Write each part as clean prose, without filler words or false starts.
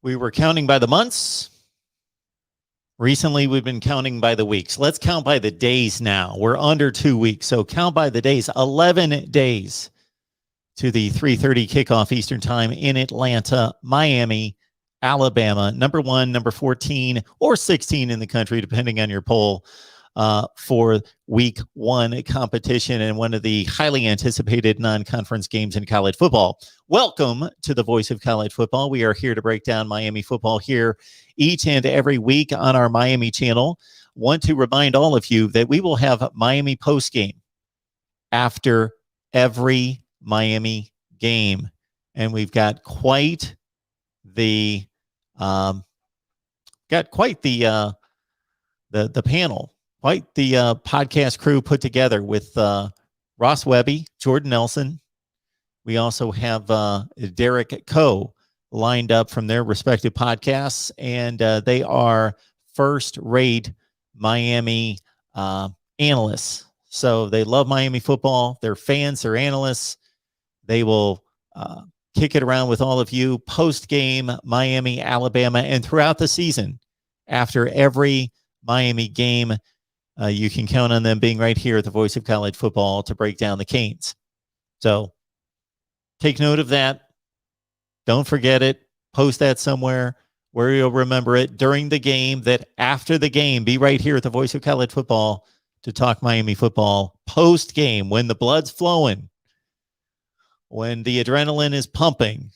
We were counting by the months. Recently, we've been counting by the weeks. Let's count by the days now. We're under 2 weeks, so count by the days. 11 days to the 3:30 kickoff Eastern Time in Atlanta, Miami, Alabama. Number 1, number 14, or 16 in the country, depending on your poll, for week 1 competition and one of the highly anticipated non-conference games in college football. Welcome to the Voice of College Football. We are here to break down Miami football here each and every week on our Miami channel. Want to remind all of you that we will have Miami postgame after every Miami game, and we've got quite the panel, quite the podcast crew put together with Ross Webby, Jordan Nelson. We also have Derek Coe lined up from their respective podcasts, and they are first-rate Miami analysts. So they love Miami football. They're fans. They're analysts. They will kick it around with all of you post-game Miami, Alabama, and throughout the season. After every Miami game, you can count on them being right here at the Voice of College Football to break down the Canes. So take note of that. Don't forget it. Post that somewhere where you'll remember it during the game, that after the game, be right here at the Voice of College Football to talk Miami football post-game when the blood's flowing, when the adrenaline is pumping,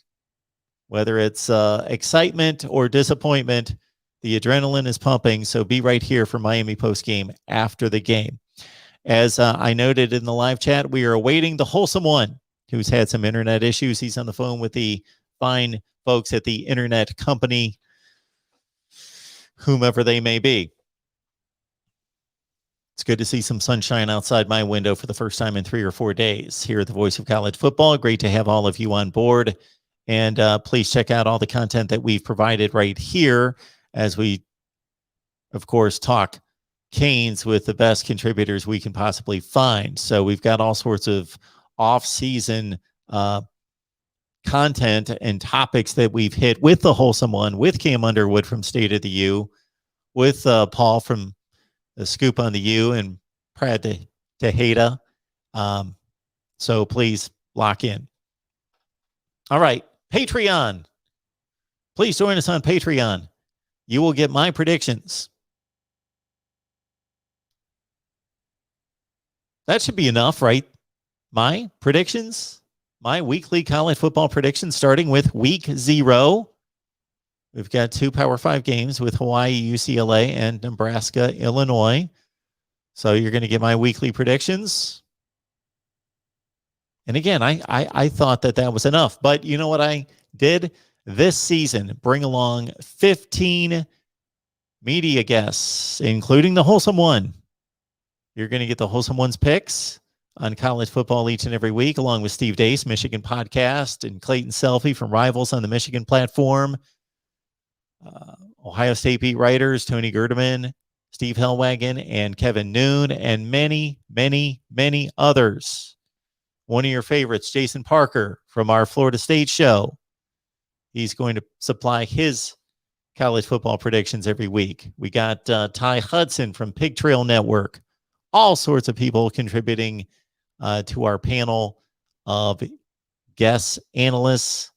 whether it's excitement or disappointment, the adrenaline is pumping. So be right here for Miami post-game after the game. As I noted in the live chat, we are awaiting the Wholesome One, who's had some internet issues. He's on the phone with the fine folks at the internet company, whomever they may be. It's good to see some sunshine outside my window for the first time in 3 or 4 days here at the Voice of College Football. Great to have all of you on board. And please check out all the content that we've provided right here as we, of course, talk Canes with the best contributors we can possibly find. So we've got all sorts of off-season content and topics that we've hit with the Wholesome One, with Cam Underwood from State of the U, with Paul from the Scoop on the U, and Brad Tejeda. So please lock in. All right, Patreon. Please join us on Patreon. You will get my predictions. That should be enough, right? My predictions. My weekly college football predictions, starting with week 0. We've got 2 Power 5 games with Hawaii, UCLA, and Nebraska, Illinois. So you're going to get my weekly predictions. And again, I thought that was enough. But you know what I did this season? Bring along 15 media guests, including the Wholesome One. You're going to get the Wholesome One's picks on college football each and every week, along with Steve Dace, Michigan Podcast, and Clayton Selfie from Rivals on the Michigan platform. Ohio State beat writers Tony Gerdeman, Steve Hellwagon, and Kevin Noon, and many, many, many others. One of your favorites, Jason Parker from our Florida State show. He's going to supply his college football predictions every week. We got Ty Hudson from Pig Trail Network. All sorts of people contributing to our panel of guest analysts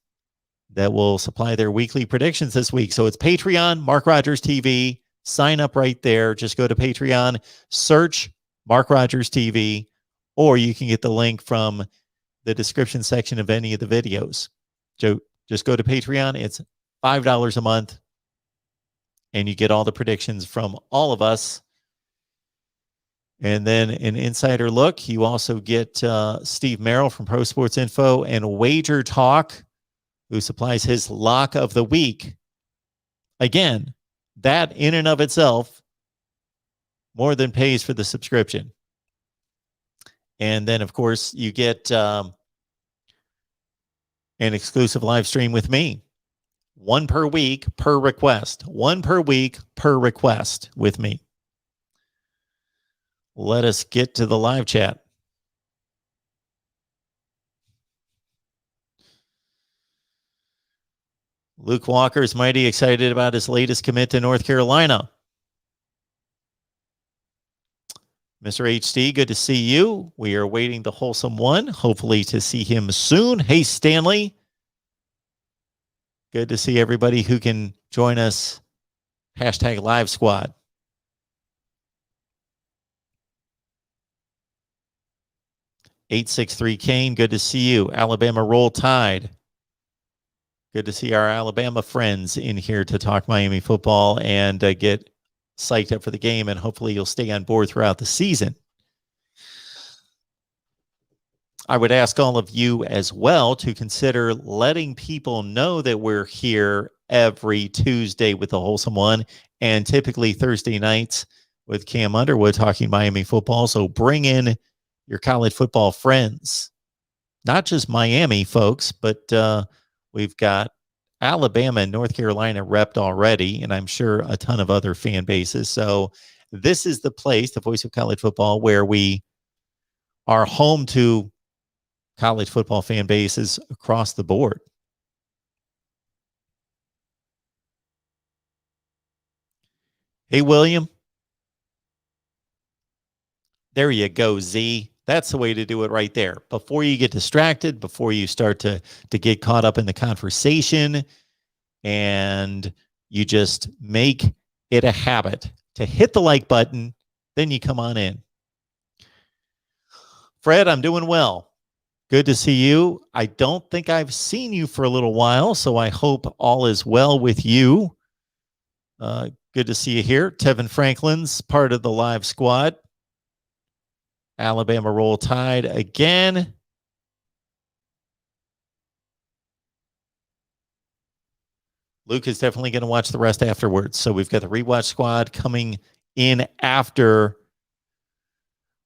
that will supply their weekly predictions this week. So it's Patreon, MarkRogersTV. Sign up right there. Just go to Patreon, search MarkRogersTV, or you can get the link from the description section of any of the videos. So just go to Patreon. It's $5 a month, and you get all the predictions from all of us. And then an insider look. You also get Steve Merrill from Pro Sports Info and Wager Talk, who supplies his lock of the week. Again, that in and of itself more than pays for the subscription. And then, of course, you get an exclusive live stream with me. 1 per week per request. 1 per week per request with me. Let us get to the live chat. Luke Walker is mighty excited about his latest commit to North Carolina. Mr. HD, good to see you. We are waiting the wholesome one, hopefully to see him soon. Hey, Stanley. Good to see everybody who can join us. Hashtag Live Squad. $863 Kane, good to see you. Alabama Roll Tide. Good to see our Alabama friends in here to talk Miami football and get psyched up for the game, and hopefully you'll stay on board throughout the season. I would ask all of you as well to consider letting people know that we're here every Tuesday with the Wholesome One and typically Thursday nights with Cam Underwood talking Miami football. So bring in your college football friends, not just Miami folks, but we've got Alabama and North Carolina repped already, and I'm sure a ton of other fan bases. So this is the place, the voice of college football, where we are home to college football fan bases across the board. Hey, William. There you go, Z. That's the way to do it right there. Before you get distracted, before you start to get caught up in the conversation, and you just make it a habit to hit the like button, then you come on in. Fred, I'm doing well. Good to see you. I don't think I've seen you for a little while, so I hope all is well with you. Good to see you here. Tevin Franklin's part of the live squad. Alabama Roll Tide again. Luke is definitely going to watch the rest afterwards. So we've got the rewatch squad coming in after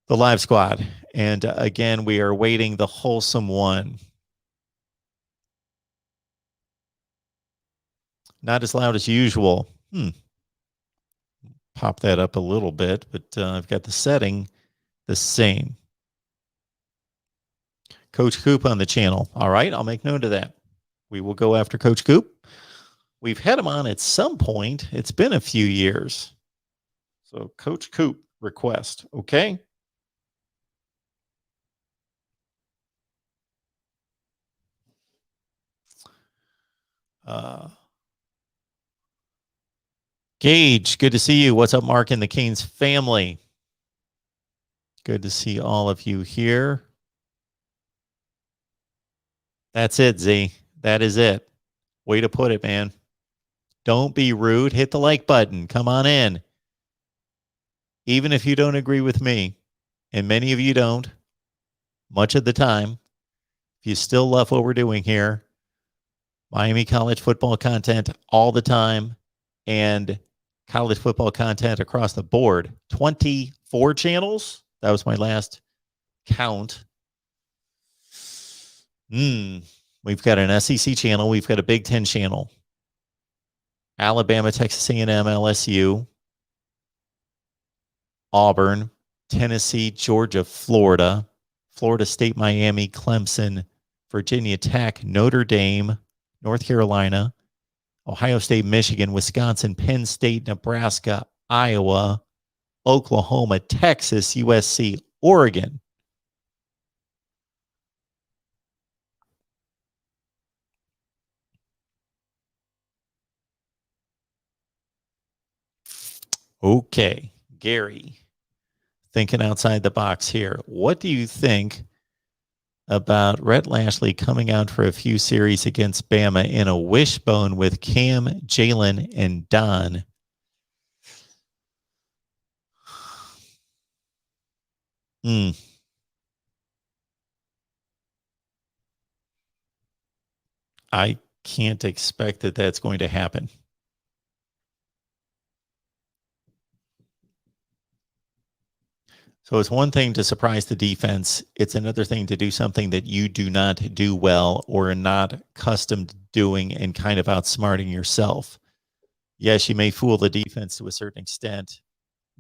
the live squad. And again, we are waiting the wholesome one. Not as loud as usual. Pop that up a little bit, but I've got the setting the same. Coach Coop on the channel. All right, I'll make note of that. We will go after Coach Coop. We've had him on at some point. It's been a few years. So Coach Coop request, okay? Gage, good to see you. What's up, Mark and the Canes family? Good to see all of you here. That's it, Z. That is it. Way to put it, man. Don't be rude. Hit the like button. Come on in. Even if you don't agree with me, and many of you don't, much of the time, if you still love what we're doing here, Miami college football content all the time, and college football content across the board. 24 channels. That was my last count. We've got an SEC channel. We've got a Big Ten channel. Alabama, Texas A&M, LSU, Auburn, Tennessee, Georgia, Florida, Florida State, Miami, Clemson, Virginia Tech, Notre Dame, North Carolina, Ohio State, Michigan, Wisconsin, Penn State, Nebraska, Iowa, Oklahoma, Texas, USC, Oregon. Okay, Gary, thinking outside the box here. What do you think about Rhett Lashley coming out for a few series against Bama in a wishbone with Cam, Jalen, and Don? I can't expect that that's going to happen. So it's one thing to surprise the defense. It's another thing to do something that you do not do well or are not accustomed to doing and kind of outsmarting yourself. Yes, you may fool the defense to a certain extent,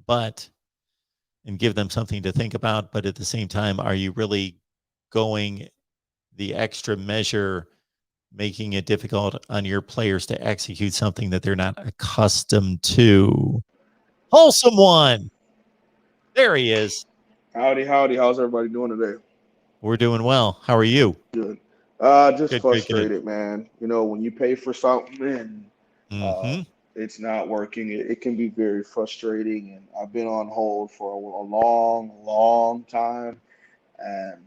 and give them something to think about. But at the same time, are you really going the extra measure making it difficult on your players to execute something that they're not accustomed to. Wholesome one. There he is. Howdy, howdy. How's everybody doing today? We're doing well. How are you? Good. Just Good. frustrated, man. You know, when you pay for something and uh, Mm-hmm. it's not working, it can be very frustrating. And I've been on hold for a long, long time, and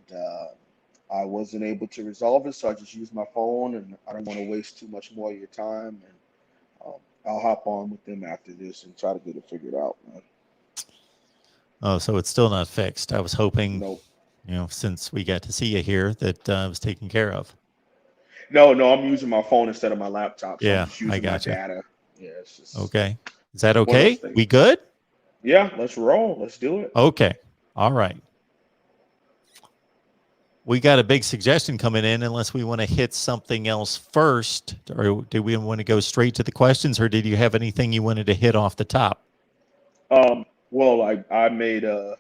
I wasn't able to resolve it, so I just used my phone, and I don't want to waste too much more of your time. And I'll hop on with them after this and try to get it figured out, man. Oh, so it's still not fixed. I was hoping, Nope. since we got to see you here, that it was taken care of. No, no, I'm using my phone instead of my laptop, so I'm Yeah, just I using my gotcha. data. Yeah, it's just Okay. Is that one of those okay? things. We good? Yeah, let's roll. Let's do it. Okay. All right. We got a big suggestion coming in, unless we want to hit something else first. Or do we want to go straight to the questions, or did you have anything you wanted to hit off the top? Well, I made a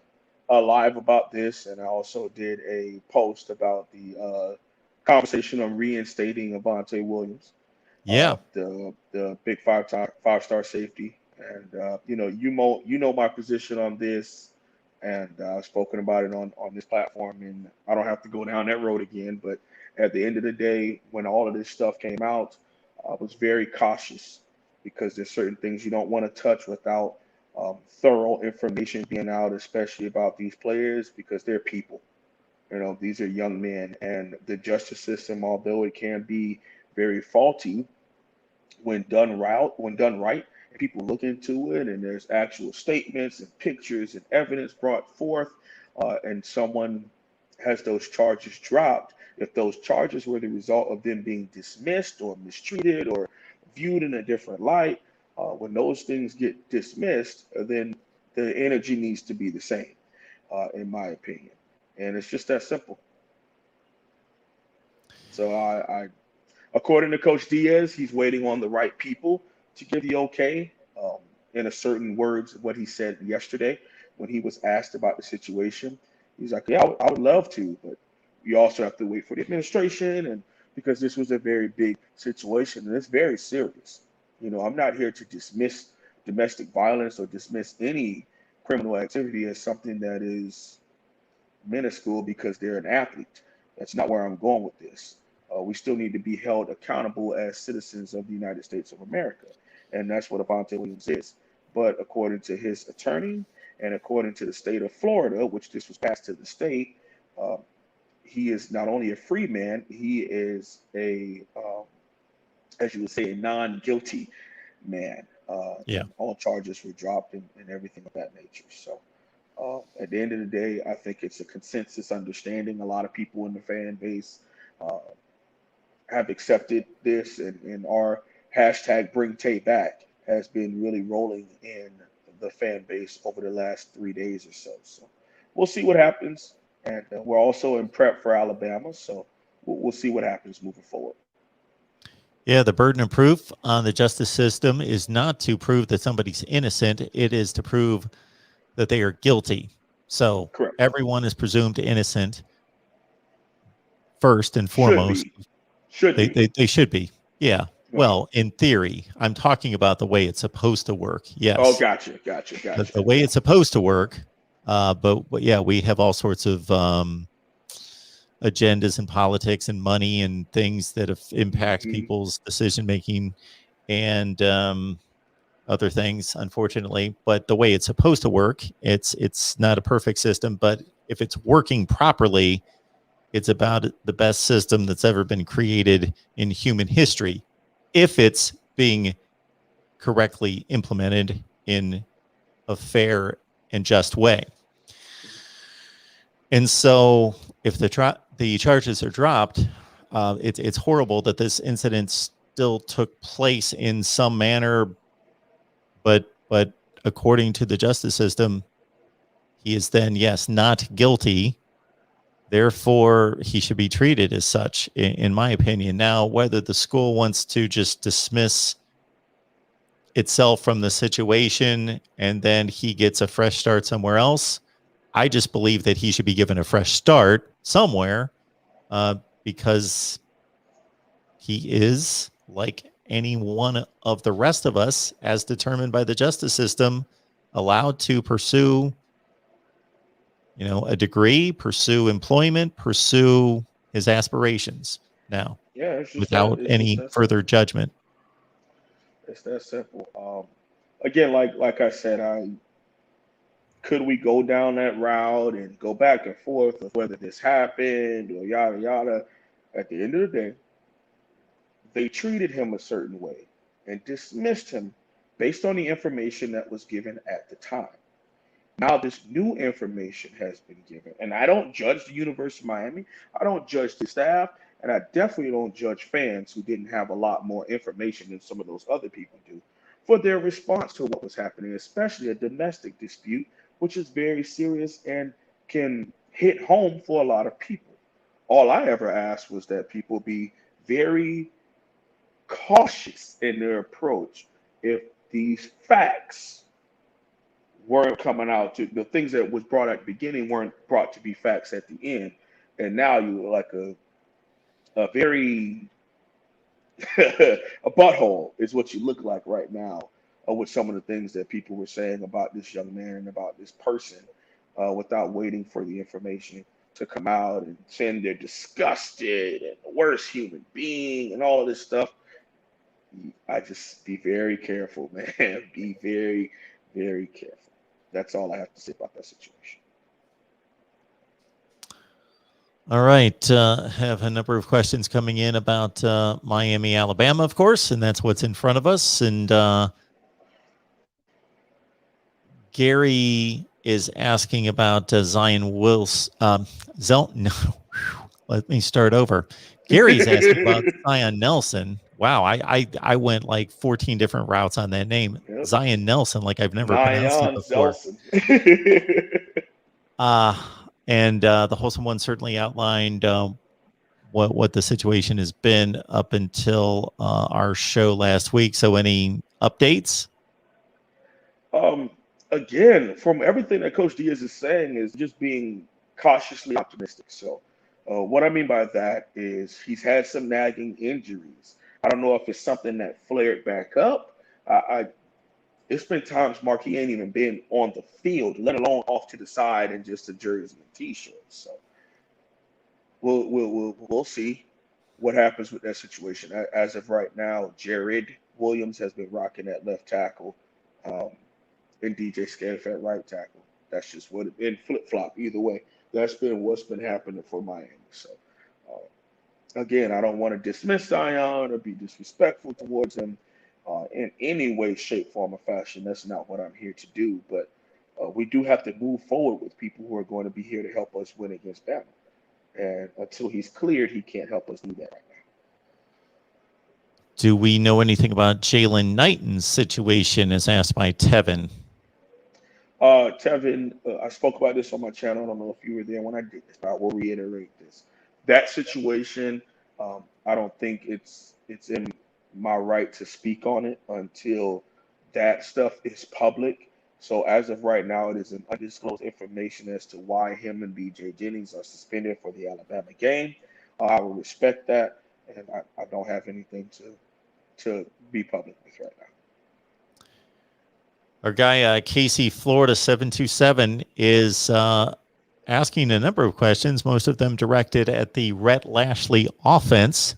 live about this, and I also did a post about the conversation on reinstating Avante Williams, Yeah. the big five star safety, and you know my position on this, and I've spoken about it on this platform, and I don't have to go down that road again. But at the end of the day, when all of this stuff came out, I was very cautious because there's certain things you don't want to touch without thorough information being out, especially about these players because they're people. You know, these are young men, and the justice system, although it can be very faulty when done right, and people look into it, and there's actual statements and pictures and evidence brought forth, and someone has those charges dropped. If those charges were the result of them being dismissed or mistreated or viewed in a different light, when those things get dismissed, then the energy needs to be the same, in my opinion. And it's just that simple. So according to Coach Diaz, he's waiting on the right people to give the okay. In a certain words, what he said yesterday when he was asked about the situation, he's like, "Yeah, I would love to, but you also have to wait for the administration, and because this was a very big situation and it's very serious. You know, I'm not here to dismiss domestic violence or dismiss any criminal activity as something that is minuscule because they're an athlete. That's not where I'm going with this. We still need to be held accountable as citizens of the United States of America. And that's what Avante Williams is. But according to his attorney and according to the state of Florida, which this was passed to the state, uh, he is not only a free man, he is as you would say, a non guilty man. Yeah. And all charges were dropped and everything of that nature. So at the end of the day, I think it's a consensus understanding. A lot of people in the fan base uh, have accepted this, and our hashtag Bring Tay Back has been really rolling in the fan base over the last 3 days or so. So we'll see what happens, and we're also in prep for Alabama, so we'll see what happens moving forward. Yeah, the burden of proof on the justice system is not to prove that somebody's innocent. It is to prove that they are guilty. So Correct. everyone is presumed innocent first and Should foremost. be. Should be. They should be. Yeah. Right. Well, in theory, I'm talking about the way it's supposed to work. Oh, Yes. gotcha. The way Yeah. it's supposed to work. But yeah, we have all sorts of agendas and politics and money and things that impact Hmm. people's decision making and other things, unfortunately. But the way it's supposed to work, it's not a perfect system, but if it's working properly, it's about the best system that's ever been created in human history. If it's being correctly implemented in a fair and just way. And so, if the charges are dropped, it's horrible that this incident still took place in some manner, but according to the justice system, he is then, yes, not guilty. Therefore, he should be treated as such, in my opinion. Now, whether the school wants to just dismiss itself from the situation and then he gets a fresh start somewhere else, I just believe that he should be given a fresh start somewhere, because he is, like any one of the rest of us, as determined by the justice system, allowed to pursue, a degree, pursue employment, pursue his aspirations now, Yeah, it's just that. without It's just any that further simple. judgment. It's that simple. Again, like I said, could we go down that route and go back and forth of whether this happened or yada yada. At the end of the day, they treated him a certain way and dismissed him based on the information that was given at the time. Now this new information has been given, and I don't judge the University of Miami. I don't judge the staff, and I definitely don't judge fans who didn't have a lot more information than some of those other people do for their response to what was happening, especially a domestic dispute, which is very serious and can hit home for a lot of people. All I ever asked was that people be very cautious in their approach if these facts weren't coming out to the things that was brought at the beginning weren't brought to be facts at the end. And now you like a very a butthole is what you look like right now with some of the things that people were saying about this young man and about this person without waiting for the information to come out and saying they're disgusted and the worst human being and all of this stuff. I just be very careful, man. Be very, very careful. That's all I have to say about that situation. All right. Have a number of questions coming in about Miami, Alabama, of course, and that's what's in front of us. And Gary is asking about Zion Wilson. No, let me start over. Gary's asking about Zion Nelson. Wow, I went like 14 different routes on that name. Yep. Zion Nelson, like I've never pronounced it Zion before. Zelson. And the wholesome one certainly outlined what the situation has been up until our show last week. So any updates? um, Again, from everything that Coach Diaz is saying, is just being cautiously optimistic. So, what I mean by that is he's had some nagging injuries. I don't know if it's something that flared back up. I It's been times, Mark, he ain't even been on the field, let alone off to the side and just a jersey and t-shirt. So we'll see what happens with that situation. As of right now, Jared Williams has been rocking at left tackle, um, and DJ Scariff at right tackle. That's just what it been, flip flop either way. That's been what's been happening for Miami. So again, I don't want to dismiss Zion or be disrespectful towards him in any way, shape, form, or fashion. That's not what I'm here to do. But we do have to move forward with people who are going to be here to help us win against Bama. And until he's cleared, he can't help us do that right now. Do we know anything about Jalen Knighton's situation, as asked by Tevin? Tevin, I spoke about this on my channel. I don't know if you were there when I did this, but I will reiterate this. That situation, I don't think it's in my right to speak on it until that stuff is public. So as of right now, it is an undisclosed information as to why him and BJ Jennings are suspended for the Alabama game. I will respect that, and I don't have anything to be public with right now. Our guy, Casey Florida 727, is asking a number of questions, most of them directed at the Rhett Lashley offense.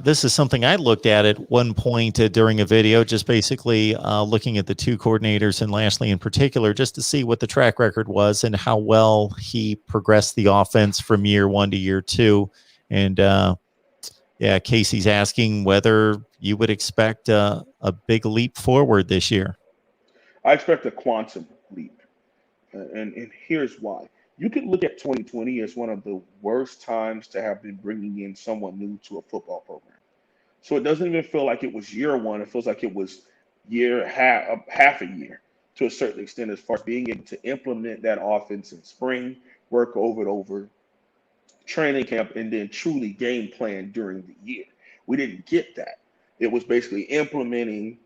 This is something I looked at one point during a video, just basically looking at the two coordinators and Lashley in particular, just to see what the track record was and how well he progressed the offense from year one to year two. And yeah, Casey's asking whether you would expect a big leap forward this year. I expect a quantum leap, and here's why. You could look at 2020 as one of the worst times to have been bringing in someone new to a football program. So it doesn't even feel like it was year one. It feels like it was half a year to a certain extent, as far as being able to implement that offense in spring, work over training camp, and then truly game plan during the year. We didn't get that. It was basically implementing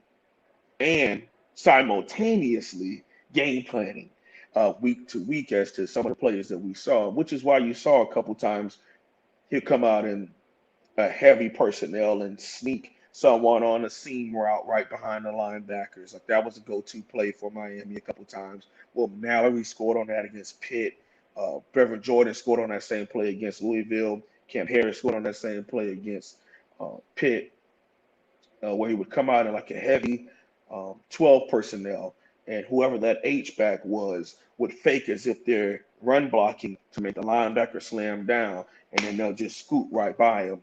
and simultaneously game planning week to week as to some of the players that we saw, which is why you saw a couple times he'll come out and a heavy personnel and sneak someone on a seam route right behind the linebackers. Like that was a go-to play for Miami a couple times. Well, Mallory scored on that against Pitt. Bevan Jordan scored on that same play against Louisville. Cam Harris scored on that same play against Pitt, where he would come out in like a heavy 12 personnel, and whoever that H back was would fake as if they're run blocking to make the linebacker slam down, and then they'll just scoot right by him.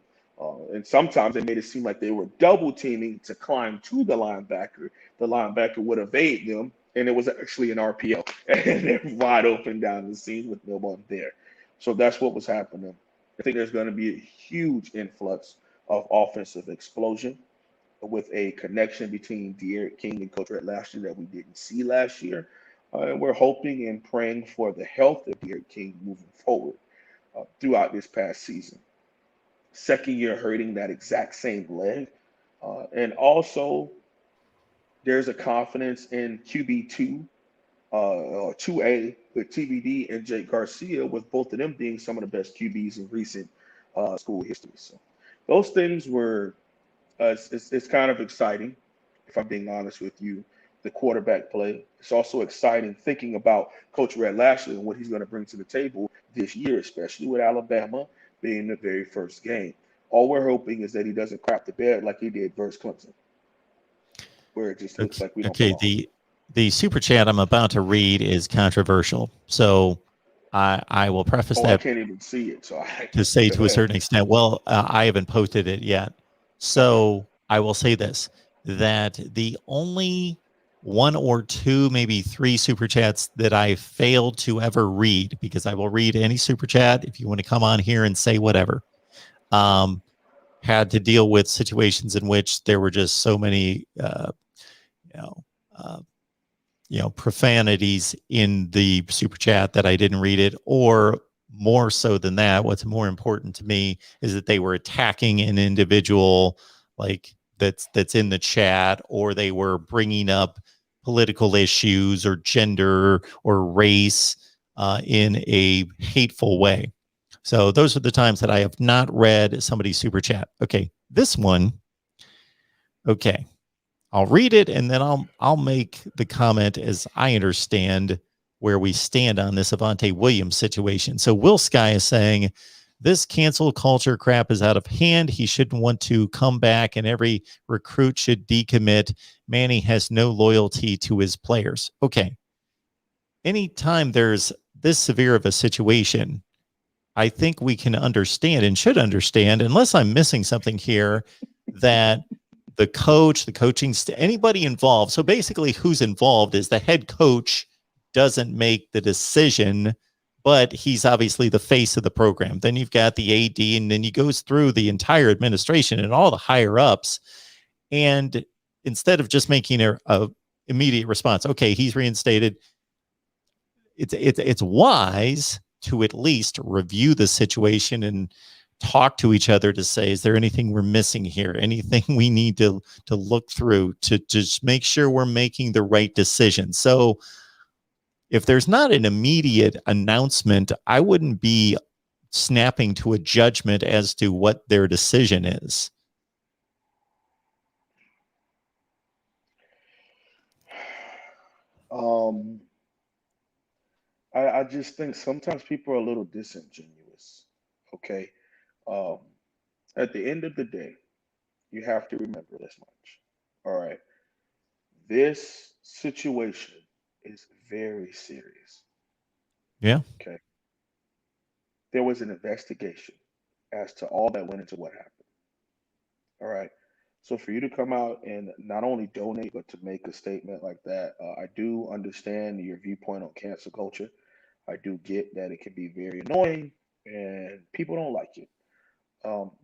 And sometimes they made it seem like they were double teaming to climb to the linebacker. The linebacker would evade them, and it was actually an RPO, and they're wide open down the seam with no one there. So that's what was happening. I think there's going to be a huge influx of offensive explosion with a connection between De'Aaron King and Coach Red last year that we didn't see last year. And we're hoping and praying for the health of De'Aaron King moving forward throughout this past season. Second year hurting that exact same leg. And also, there's a confidence in QB2 or 2A with TBD and Jake Garcia, with both of them being some of the best QBs in recent school history. So those things were it's kind of exciting, if I'm being honest with you, the quarterback play. It's also exciting thinking about Coach Red Lashley and what he's going to bring to the table this year, especially with Alabama being the very first game. All we're hoping is that he doesn't crap the bed like he did versus Clemson, where it just looks Okay, like we don't okay. belong. The super chat I'm about to read is controversial, so I will preface Oh, I that can't even see it, so I to say go to a ahead. certain extent. Well, I haven't posted it yet, Okay. so I will say this: that the only one or two, maybe three super chats that I failed to ever read, because I will read any super chat if you want to come on here and say whatever. Um, had to deal with situations in which there were just so many, you know, uh, profanities in the super chat that I didn't read it, or more so than that, what's more important to me is that they were attacking an individual, like that's in the chat, or they were bringing up political issues or gender or race in a hateful way. So those are the times that I have not read somebody's super chat. Okay, this one. Okay, I'll read it and then I'll make the comment as I understand where we stand on this Avante Williams situation. So Will Sky is saying this cancel culture crap is out of hand. He shouldn't want to come back, and every recruit should decommit. Manny has no loyalty to his players. Okay. Anytime there's this severe of a situation, I think we can understand and should understand, unless I'm missing something here, that the coach, the anybody involved. So basically, who's involved is the head coach doesn't make the decision, but he's obviously the face of the program. Then you've got the AD, and then he goes through the entire administration and all the higher ups. And instead of just making a immediate response, okay, he's reinstated, it's wise to at least review the situation and talk to each other to say, is there anything we're missing here? Anything we need to look through to just make sure we're making the right decision? So if there's not an immediate announcement, I wouldn't be snapping to a judgment as to what their decision is. Um, I just think sometimes people are a little disingenuous. Okay. Um, at the end of the day, you have to remember this much. All right. This situation is very serious. Yeah. Okay. There was an investigation as to all that went into what happened. All right. So for you to come out and not only donate, but to make a statement like that, I do understand your viewpoint on cancel culture. I do get that it can be very annoying and people don't like it.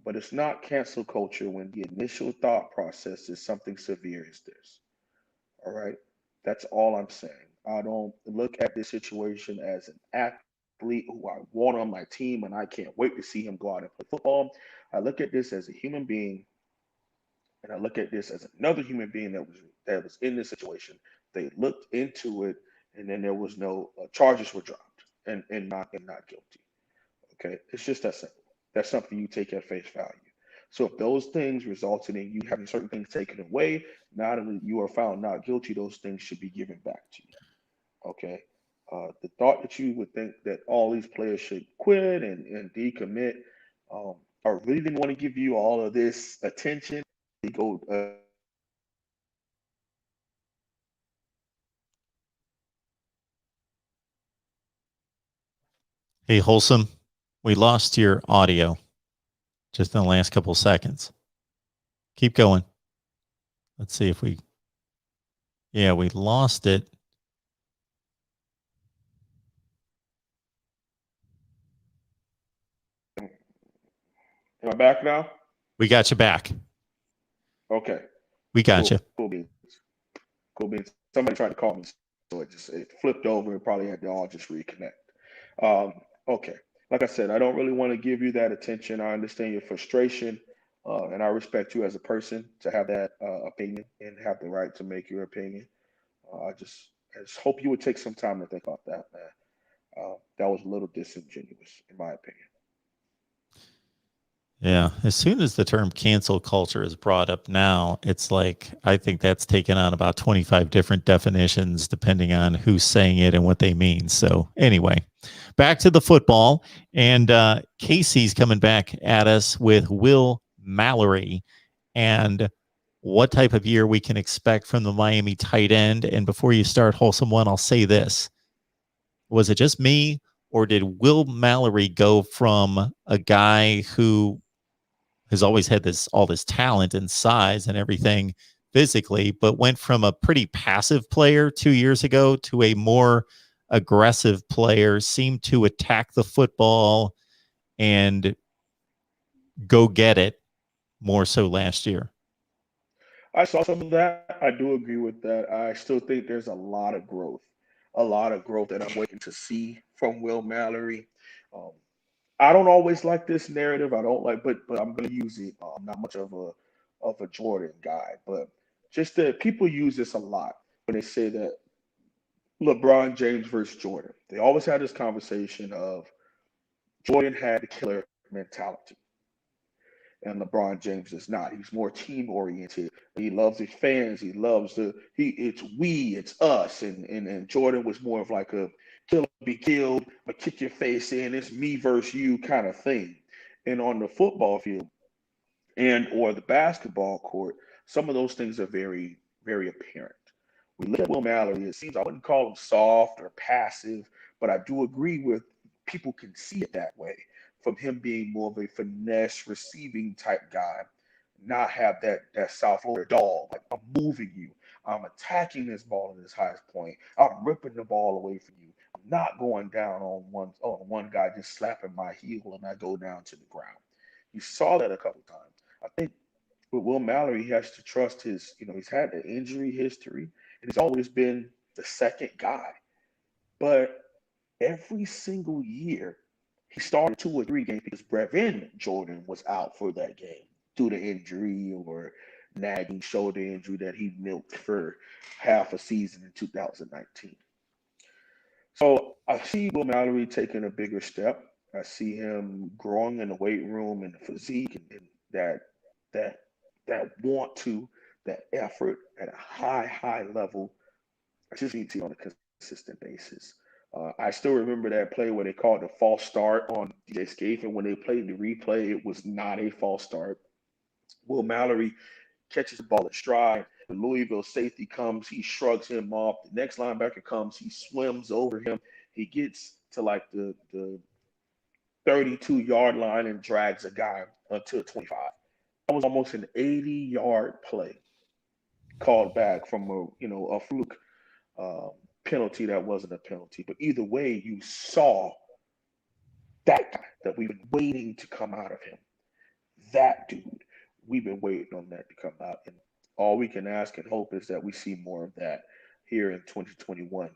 But it's not cancel culture when the initial thought process is something severe as this. All right. That's all I'm saying. I don't look at this situation as an athlete who I want on my team and I can't wait to see him go out and play football. I look at this as a human being, and I look at this as another human being that was in this situation. They looked into it, and then there was no charges were dropped, and not guilty. Okay, it's just that simple. That's something you take at face value. So if those things resulted in you having certain things taken away, now that you are found not guilty, those things should be given back to you. Okay. The thought that you would think that all these players should quit and decommit, I really didn't want to give you all of this attention. You go Hey, Wholesome, we lost your audio just in the last couple of seconds. Keep going. Let's see if we, yeah, we lost it. Am I back now? We got you back. Okay. We got Cool. you. Cool beans. Cool beans. Somebody tried to call me, so it flipped over and probably had to all just reconnect. Okay. Like I said, I don't really want to give you that attention. I understand your frustration, and I respect you as a person to have that opinion and have the right to make your opinion. I just hope you would take some time to think about that, man. That was a little disingenuous, in my opinion. Yeah. As soon as the term cancel culture is brought up now, it's like, I think that's taken on about 25 different definitions depending on who's saying it and what they mean. So, anyway, back to the football. And Casey's coming back at us with Will Mallory and what type of year we can expect from the Miami tight end. And before you start, Wholesome One, I'll say this. Was it just me, or did Will Mallory go from a guy who has always had all this talent and size and everything physically, but went from a pretty passive player 2 years ago to a more aggressive player, seemed to attack the football and go get it more so last year? I saw some of that. I do agree with that. I still think there's a lot of growth that I'm waiting to see from Will Mallory. Um, I don't always like this narrative. I don't like, but I'm going to use it. I'm not much of a Jordan guy, but just that people use this a lot when they say that LeBron James versus Jordan. They always had this conversation of Jordan had the killer mentality and LeBron James is not. He's more team oriented. He loves his fans. He loves it's we, it's us. And Jordan was more of like a kill or be killed, but kick your face in. It's me versus you kind of thing. And on the football field and or the basketball court, some of those things are very, very apparent. We look at Will Mallory, it seems I wouldn't call him soft or passive, but I do agree with people can see it that way from him being more of a finesse receiving type guy, not have that South Florida dog. Like I'm moving you. I'm attacking this ball at its highest point. I'm ripping the ball away from you. I'm not going down on one guy just slapping my heel and I go down to the ground. You saw that a couple times. I think with Will Mallory, he has to trust he's had the injury history and he's always been the second guy. But every single year, he started 2 or 3 games because Brevin Jordan was out for that game due to injury or nagging shoulder injury that he milked for half a season in 2019. So I see Will Mallory taking a bigger step. I see him growing in the weight room and the physique and that that that want to, that effort at a high level. I just need to see on a consistent basis. I still remember that play where they called the false start on DJ Scaife, and when they played the replay, it was not a false start. Will Mallory catches the ball in stride. The Louisville safety comes, he shrugs him off. The next linebacker comes, he swims over him. He gets to like the 32-yard line and drags a guy until 25. That was almost an 80-yard play called back from a fluke um, penalty that wasn't a penalty. But either way, you saw that guy that we've been waiting to come out of him. That dude, we've been waiting on that to come out. And all we can ask and hope is that we see more of that here in 2021,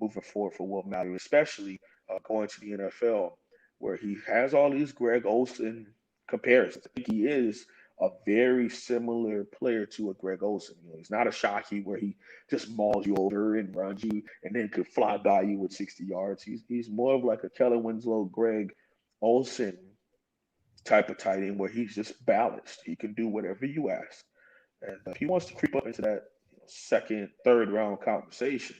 moving forward for Will Mallory, especially going to the NFL, where he has all these Greg Olsen comparisons. I think he is a very similar player to a Greg Olsen. He's not a Shockey where he just mauls you over and runs you and then could fly by you with 60 yards. He's more of like a Kellen Winslow, Greg Olsen type of tight end where he's just balanced. He can do whatever you ask. And if he wants to creep up into that second, third round conversation,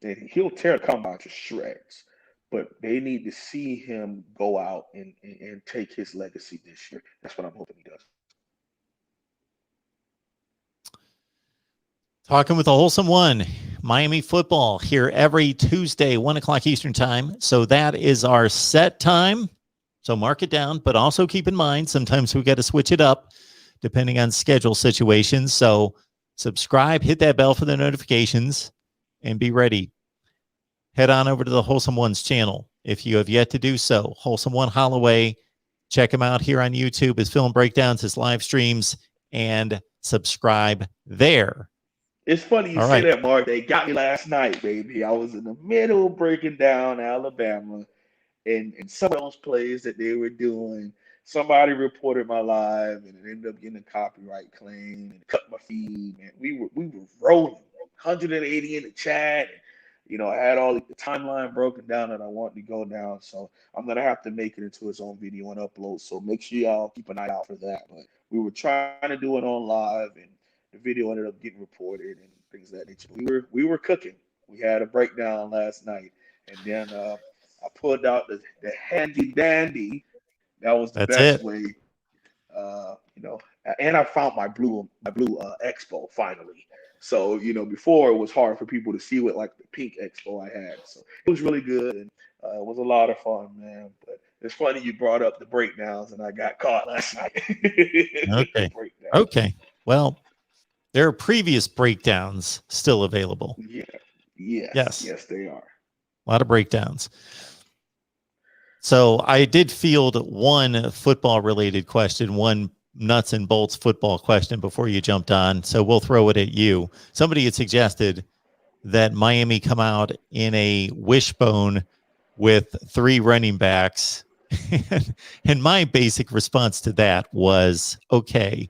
then he'll tear the combine to shreds. But they need to see him go out and take his legacy this year. That's what I'm hoping he does. Talking with the Wholesome One, Miami football here every Tuesday, 1 o'clock Eastern time. So that is our set time. So mark it down, but also keep in mind, sometimes we got to switch it up depending on schedule situations. So subscribe, hit that bell for the notifications, and be ready. Head on over to the Wholesome One's channel if you have yet to do so. Wholesome One Holloway. Check him out here on YouTube, his film breakdowns, his live streams, and subscribe there. It's funny you say that, Mark. They got me last night, baby. I was in the middle breaking down Alabama, and some of those plays that they were doing, somebody reported my live, and it ended up getting a copyright claim and cut my feed. Man, we were rolling, 180 in the chat. I had all the timeline broken down that I wanted to go down. So I'm gonna have to make it into its own video and upload. So make sure y'all keep an eye out for that. But we were trying to do it on live, and the video ended up getting reported and things of that nature. We were cooking. We had a breakdown last night, and then I pulled out the handy dandy. That was the best way. And I found my blue Expo finally. So before it was hard for people to see what like the pink Expo I had. So it was really good, and it was a lot of fun, man. But it's funny you brought up the breakdowns, and I got caught last night. Okay. Well, there are previous breakdowns still available. Yes, they are. A lot of breakdowns. So I did field one football-related question, one nuts and bolts football question before you jumped on. So we'll throw it at you. Somebody had suggested that Miami come out in a wishbone with 3 running backs. And my basic response to that was, okay,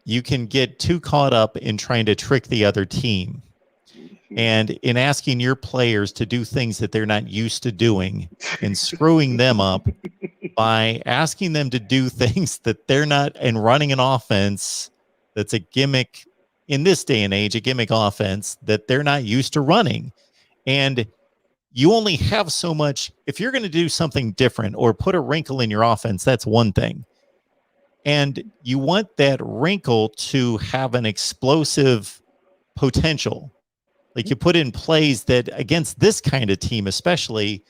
you can get too caught up in trying to trick the other team and in asking your players to do things that they're not used to doing and screwing them up by asking them to do things that they're not, and running an offense that's a gimmick in this day and age, a gimmick offense that they're not used to running. And you only have so much. If you're going to do something different or put a wrinkle in your offense, that's one thing. And you want that wrinkle to have an explosive potential. Like you put in plays that against this kind of team, especially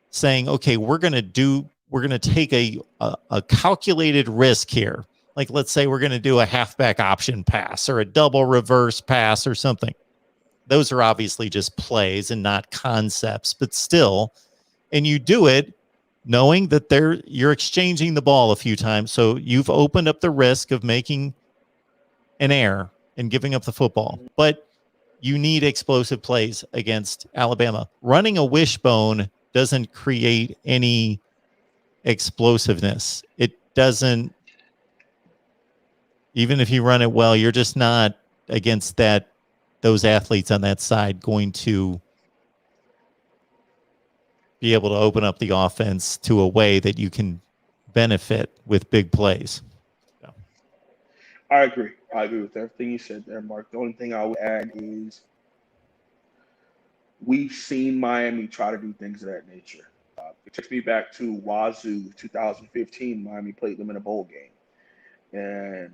saying, okay, we're going to take a calculated risk here. Like, let's say we're going to do a halfback option pass or a double reverse pass or something. Those are obviously just plays and not concepts, but still, and you do it knowing that you're exchanging the ball a few times. So you've opened up the risk of making an error and giving up the football, but you need explosive plays against Alabama. Running a wishbone doesn't create any explosiveness. It doesn't, even if you run it well, you're just not against those athletes on that side going to be able to open up the offense to a way that you can benefit with big plays. So. I agree with everything you said there, Mark. The only thing I would add is we've seen Miami try to do things of that nature. It takes me back to Wazoo 2015. Miami played them in a bowl game. And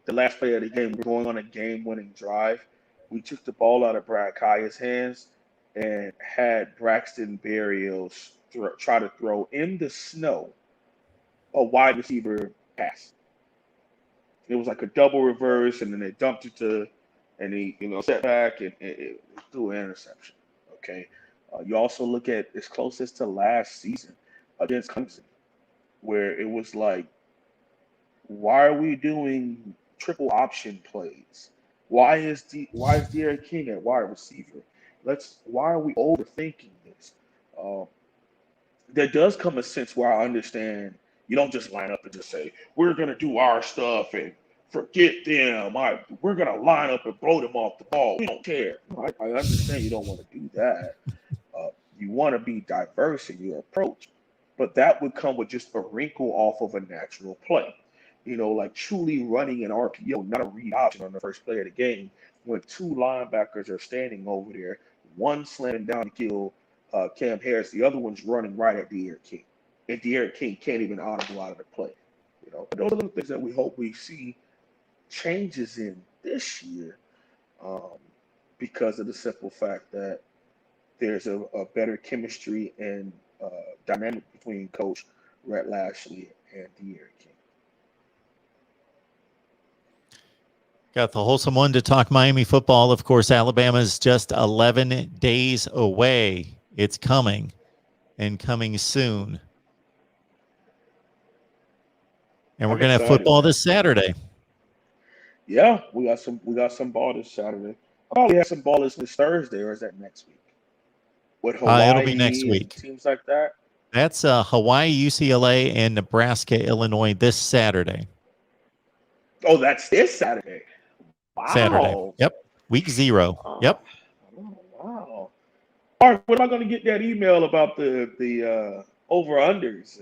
the last play of the game, we're going on a game-winning drive. We took the ball out of Brad Kaya's hands and had Braxton Berrios try to throw in the snow a wide receiver pass. It was like a double reverse, and then they dumped it and he set back and it threw an interception. Okay. You also look at as close as to last season against Clemson, where it was like, why are we doing triple option plays? Why is Derek King at wide receiver? Why are we overthinking this? There does come a sense where I understand you don't just line up and just say, we're going to do our stuff and forget them. We're going to line up and blow them off the ball. We don't care. I understand you don't want to do that. You want to be diverse in your approach. but that would come with just a wrinkle off of a natural play. Like truly running an RPO, not a read option on the first play of the game, when two linebackers are standing over there, one slamming down to kill Cam Harris, the other one's running right at De'Aaron King. And De'Aaron King can't even audible out of the play. Those are the things that we hope we see changes in this year, because of the simple fact that there's a better chemistry and dynamic between Coach Rhett Lashley and De'Aaron King. Got the wholesome one to talk Miami football. Of course, Alabama's just 11 days away. It's coming, and coming soon. And we're going to have football this Saturday. Yeah, we got some ball this Saturday. I probably have some ball this Thursday, or is that next week? With Hawaii, it'll be next week. Teams like that. That's Hawaii, UCLA, and Nebraska, Illinois this Saturday. Oh, that's this Saturday. Wow. Saturday. Yep. Week 0. Yep. Oh, wow. All right. When am I going to get that email about the over-unders?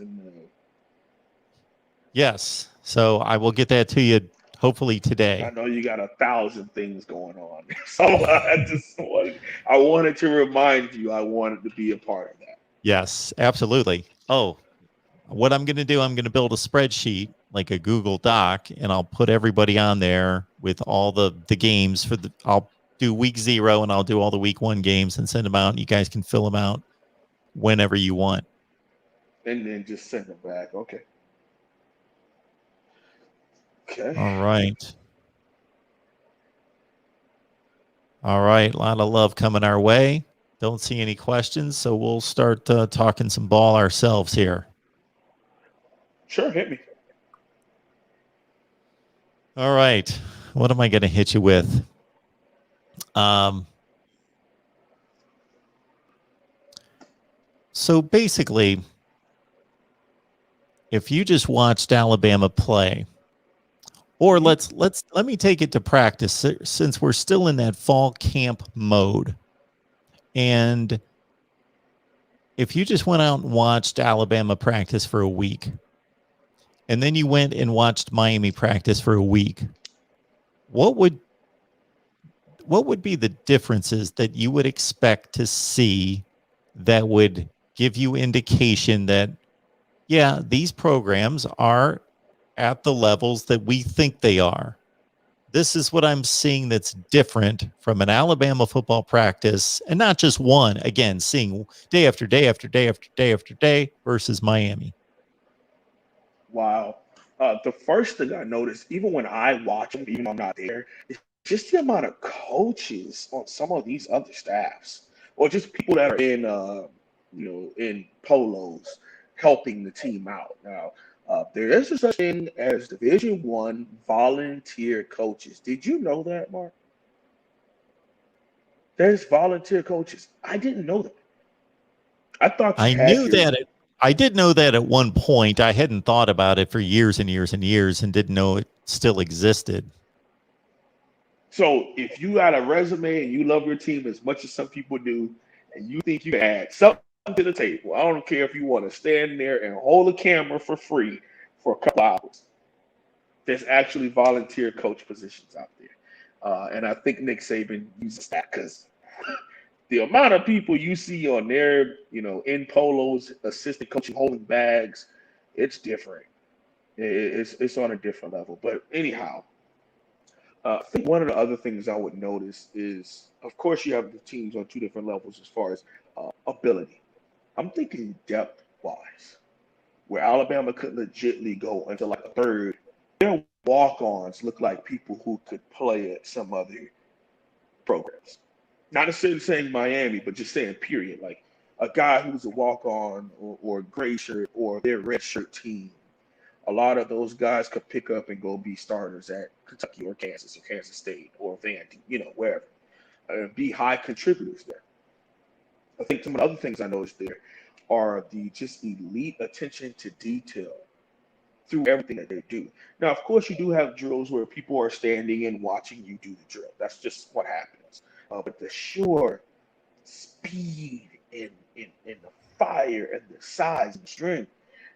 Yes. So I will get that to you hopefully today. I know you got 1,000 things going on. So I wanted to remind you I wanted to be a part of that. Yes, absolutely. Oh, what I'm going to do, I'm going to build a spreadsheet like a Google Doc, and I'll put everybody on there with all the games I'll do week 0 and I'll do all the week 1 games and send them out. And you guys can fill them out whenever you want. And then just send them back. Okay. All right. All right. A lot of love coming our way. Don't see any questions, so we'll start talking some ball ourselves here. Sure, hit me. All right. What am I going to hit you with? So basically, if you just watched Alabama play, or let me take it to practice, since we're still in that fall camp mode. And if you just went out and watched Alabama practice for a week, and then you went and watched Miami practice for a week, what would be the differences that you would expect to see that would give you indication that, yeah, these programs are at the levels that we think they are? This is what I'm seeing that's different from an Alabama football practice, and not just one, again, seeing day after day after day after day after day versus Miami. Wow. The first thing I noticed, even when I watch them, even when I'm not there, is just the amount of coaches on some of these other staffs, or just people that are in, in polos helping the team out. Now, there is such thing as Division I volunteer coaches. Did you know that, Mark? There's volunteer coaches. I didn't know that. I thought I did know that at one point. I hadn't thought about it for years and years and years, and didn't know it still existed. So if you got a resume and you love your team as much as some people do, and you think you can add something to the table, I don't care if you want to stand there and hold a camera for free for a couple hours. There's actually volunteer coach positions out there. And I think Nick Saban uses that because the amount of people you see on there, in polos, assistant coaching, holding bags, it's different. It's on a different level. But anyhow, I think one of the other things I would notice is, of course, you have the teams on 2 different levels as far as ability. I'm thinking depth-wise, where Alabama could legitimately go into like a third. Their walk-ons look like people who could play at some other programs. Not necessarily saying Miami, but just saying period. Like a guy who's a walk-on or gray shirt or their red shirt team. A lot of those guys could pick up and go be starters at Kentucky or Kansas State or Vandy, wherever. Be high contributors there. I think some of the other things I noticed there are the just elite attention to detail through everything that they do. Now, of course, you do have drills where people are standing and watching you do the drill. That's just what happens. But the sheer speed and the fire and the size and strength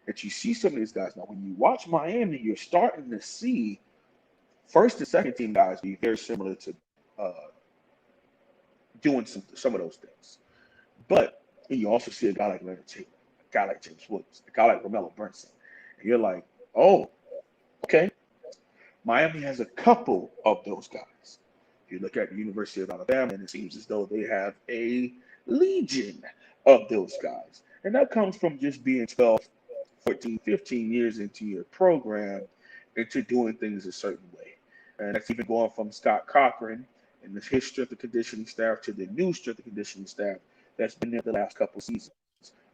that you see some of these guys. Now, when you watch Miami, you're starting to see first and second team guys be very similar to uh, doing some of those things. But you also see a guy like Leonard Taylor, a guy like James Woods, a guy like Romello Brinson. And you're like, oh, okay. Miami has a couple of those guys. If you look at the University of Alabama, and it seems as though they have a legion of those guys. And that comes from just being 12, 14, 15 years into your program, into doing things a certain way. And that's even going from Scott Cochran and his strength and conditioning staff to the new strength and conditioning staff that's been there the last couple of seasons.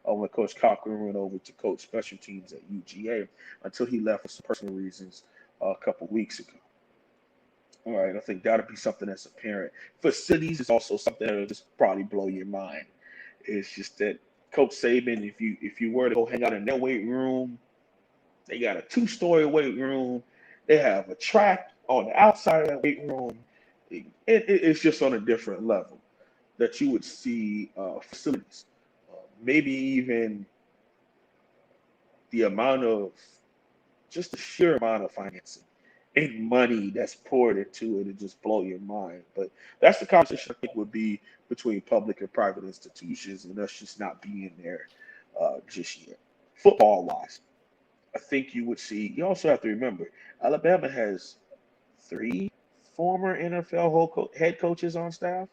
When Coach Cochran went over to coach special teams at UGA until he left for some personal reasons a couple of weeks ago. All right, I think that'll be something that's apparent. Facilities is also something that'll just probably blow your mind. It's just that Coach Saban, if you were to go hang out in their weight room, they got a 2-story weight room. They have a track on the outside of that weight room. It's just on a different level that you would see facilities. Maybe even the amount of, just the sheer amount of financing and money that's poured into it and just blow your mind. But that's the conversation I think would be between public and private institutions, and us just not being there just yet. Football wise, I think you would see, you also have to remember, Alabama has 3 former NFL head coaches on staff,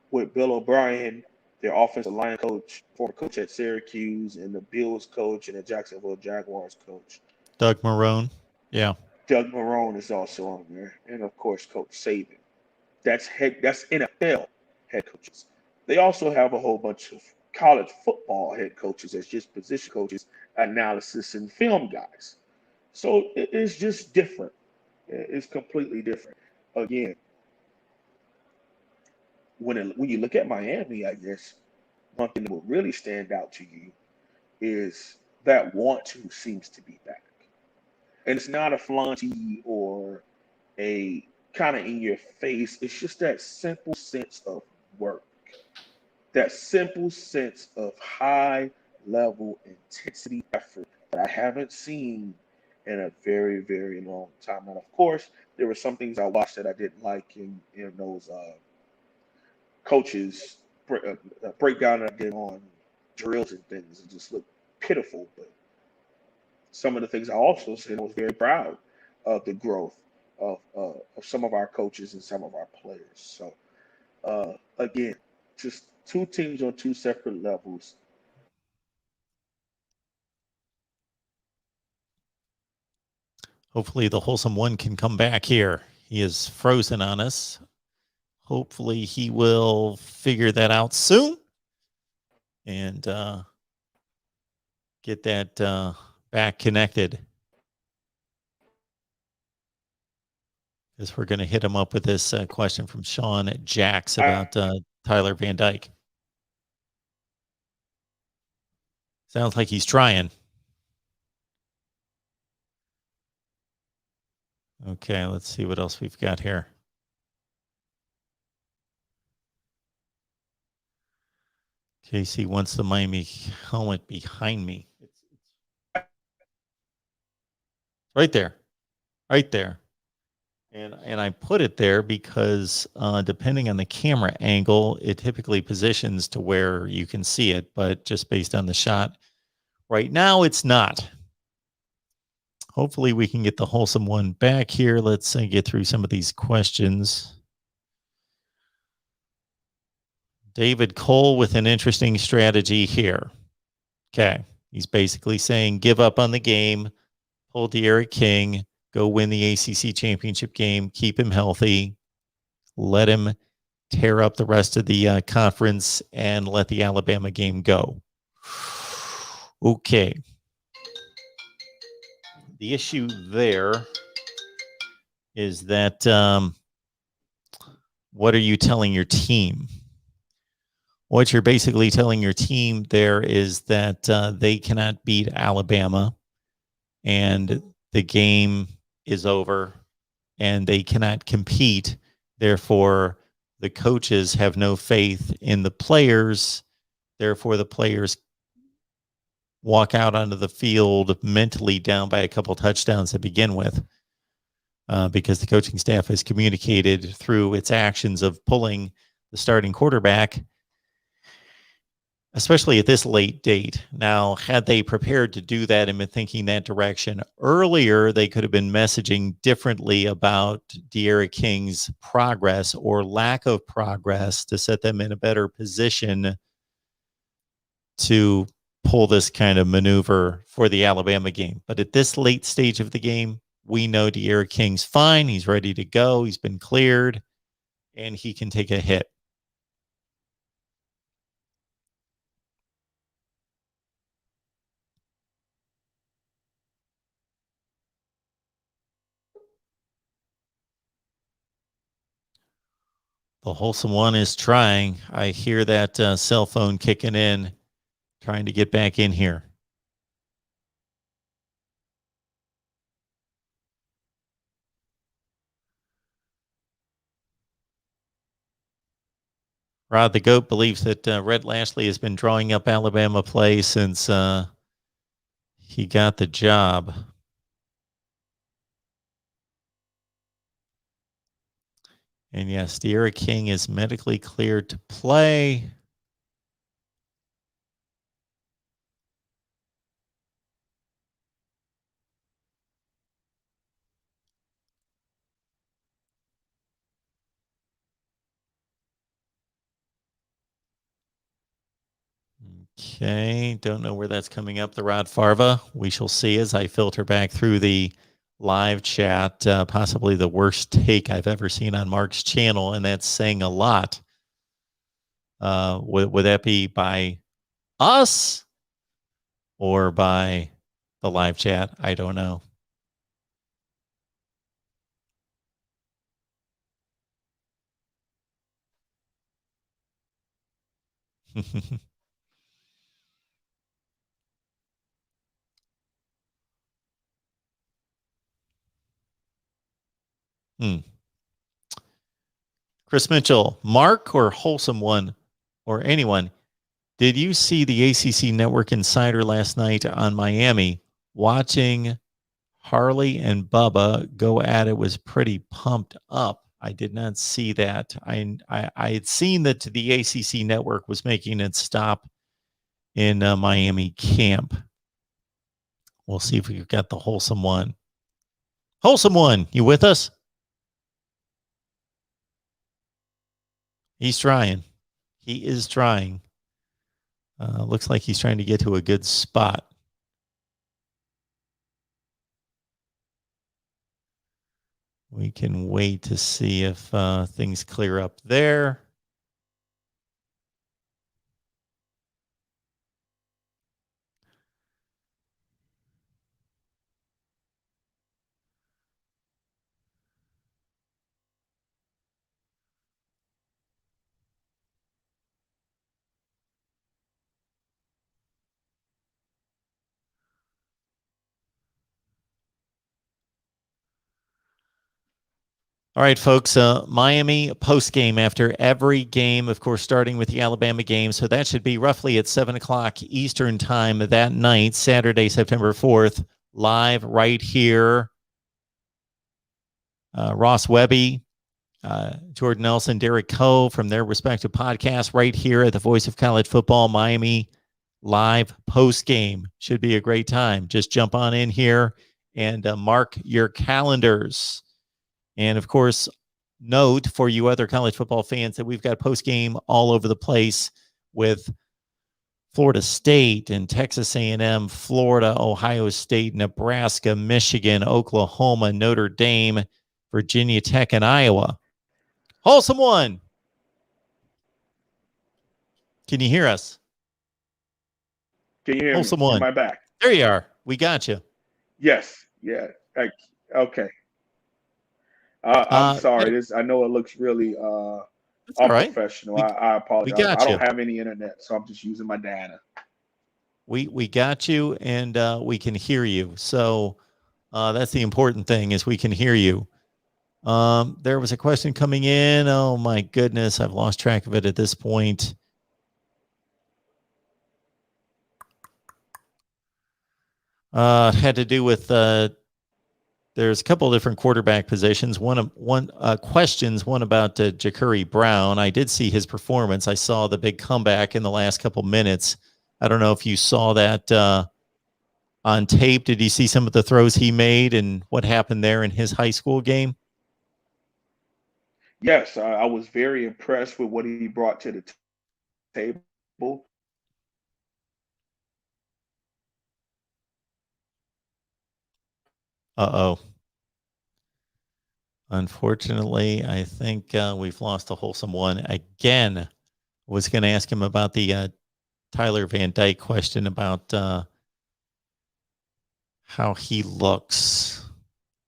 with Bill O'Brien, their offensive line coach, former coach at Syracuse, and the Bills coach and the Jacksonville Jaguars coach. Doug Marrone. Yeah. Doug Marrone is also on there. And of course, Coach Saban. That's NFL head coaches. They also have a whole bunch of college football head coaches as just position coaches, analysis, and film guys. So it's just different. It's completely different. Again, when you look at Miami, I guess one thing that will really stand out to you is that want to seems to be back. And it's not a flaunty or a kind of in your face. It's just that simple sense of work, that simple sense of high level intensity effort that I haven't seen in a very, very long time. And of course, there were some things I watched that I didn't like in those coaches breakdown that I did on drills and things. It just looked pitiful. But some of the things I also said, I was very proud of the growth of some of our coaches and some of our players. So again, just 2 teams on 2 separate levels. Hopefully the wholesome one can come back here. He is frozen on us. Hopefully he will figure that out soon and get that back connected. Because we're going to hit him up with this question from Sean at Jax about Tyler Van Dyke. Sounds like he's trying. Okay, let's see what else we've got here. Casey wants the Miami helmet behind me. It's right there. Right there. And I put it there because depending on the camera angle, it typically positions to where you can see it, but just based on the shot right now, it's not. Hopefully we can get the wholesome one back here. Let's get through some of these questions. David Cole with an interesting strategy here. Okay. He's basically saying give up on the game, pull De'Aaron King, go win the ACC championship game, keep him healthy, let him tear up the rest of the conference, and let the Alabama game go. Okay. The issue there is that what are you telling your team? What you're basically telling your team there is that they cannot beat Alabama and the game is over and they cannot compete. Therefore, the coaches have no faith in the players. Therefore, the players walk out onto the field mentally down by a couple touchdowns to begin with, because the coaching staff has communicated through its actions of pulling the starting quarterback, especially at this late date. Now, had they prepared to do that and been thinking that direction earlier, they could have been messaging differently about De'Ara King's progress or lack of progress to set them in a better position to pull this kind of maneuver for the Alabama game. But at this late stage of the game, we know De'Ara King's fine. He's ready to go. He's been cleared, and he can take a hit. The wholesome one is trying. I hear that cell phone kicking in, trying to get back in here. Rod the Goat believes that Rhett Lashley has been drawing up Alabama play since he got the job. And yes, De'Ara King is medically cleared to play. Okay, don't know where that's coming up, the Rod Farva. We shall see as I filter back through the live chat, possibly the worst take I've ever seen on Mark's channel, and that's saying a lot. Would that be by us or by the live chat? I don't know. Chris Mitchell, Mark or wholesome one or anyone, did you see the ACC Network Insider last night on Miami? Watching Harley and Bubba go at it was pretty pumped up. I did not see that. I had seen that the ACC Network was making its stop in Miami camp. We'll see if we've got the wholesome one. Wholesome one, you with us? He's trying. He is trying. Looks like he's trying to get to a good spot. We can wait to see if things clear up there. All right, folks, Miami post-game after every game, of course, starting with the Alabama game. So that should be roughly at 7 o'clock Eastern time that night, Saturday, September 4th, live right here. Ross Webby, Jordan Nelson, Derek Coe from their respective podcasts right here at the Voice of College Football, Miami live post-game. Should be a great time. Just jump on in here and mark your calendars. And of course, note for you other college football fans that we've got post-game all over the place with Florida State and Texas A&M, Florida, Ohio State, Nebraska, Michigan, Oklahoma, Notre Dame, Virginia Tech, and Iowa. Wholesome one. Can you hear us? Can you hear Wholesome me? one. Am I back? There you are. We got you. Yes. Yeah. Okay. I'm sorry. I know it looks really unprofessional. Right. I apologize. We got I don't you. have any internet, so I'm just using my data. We got you, and we can hear you. So that's the important thing is we can hear you. There was a question coming in. Oh my goodness, I've lost track of it at this point. Had to do with there's a couple of different quarterback positions. One questions. One about Ja'Cory Brown. I did see his performance. I saw the big comeback in the last couple minutes. I don't know if you saw that on tape. Did you see some of the throws he made and what happened there in his high school game? Yes, I was very impressed with what he brought to the table. Uh-oh. Unfortunately, I think we've lost a wholesome one again. I was going to ask him about the Tyler Van Dyke question about how he looks.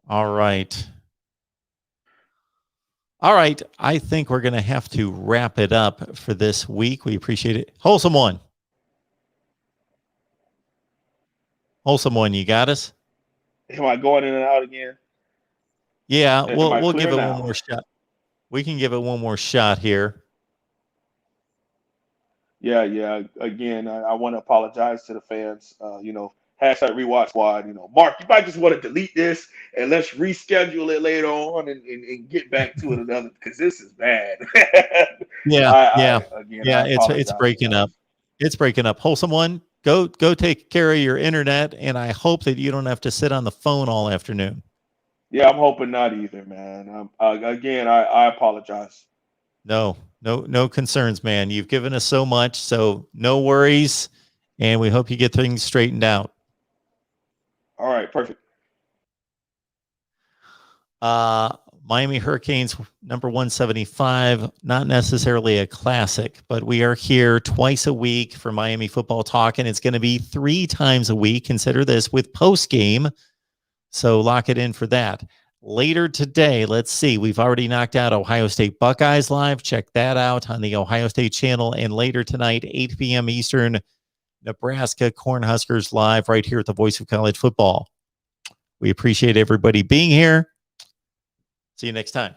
All right. All right. I think we're going to have to wrap it up for this week. We appreciate it. Wholesome one. Wholesome one, you got us? Am I going in and out again? Yeah, Am I we'll clear give it now? one more shot. We can give it one more shot here. Yeah. Again, I want to apologize to the fans. Hashtag rewatch squad. Mark, you might just want to delete this and let's reschedule it later on and get back to it another because this is bad. Yeah, yeah, I yeah. It's apologize, breaking up. guys. It's breaking up. Wholesome one. Go take care of your internet, and I hope that you don't have to sit on the phone all afternoon. Yeah, I'm hoping not either, man. Again, I apologize. No concerns, man. You've given us so much, so no worries, and we hope you get things straightened out. All right, perfect. Miami Hurricanes number 175, not necessarily a classic, but we are here twice a week for Miami football talk, and it's going to be 3 times a week. Consider this with post game, so lock it in for that. Later today, let's see, we've already knocked out Ohio State Buckeyes live. Check that out on the Ohio State channel. And later tonight, 8 p.m. Eastern, Nebraska Cornhuskers live right here at the Voice of College Football. We appreciate everybody being here. See you next time.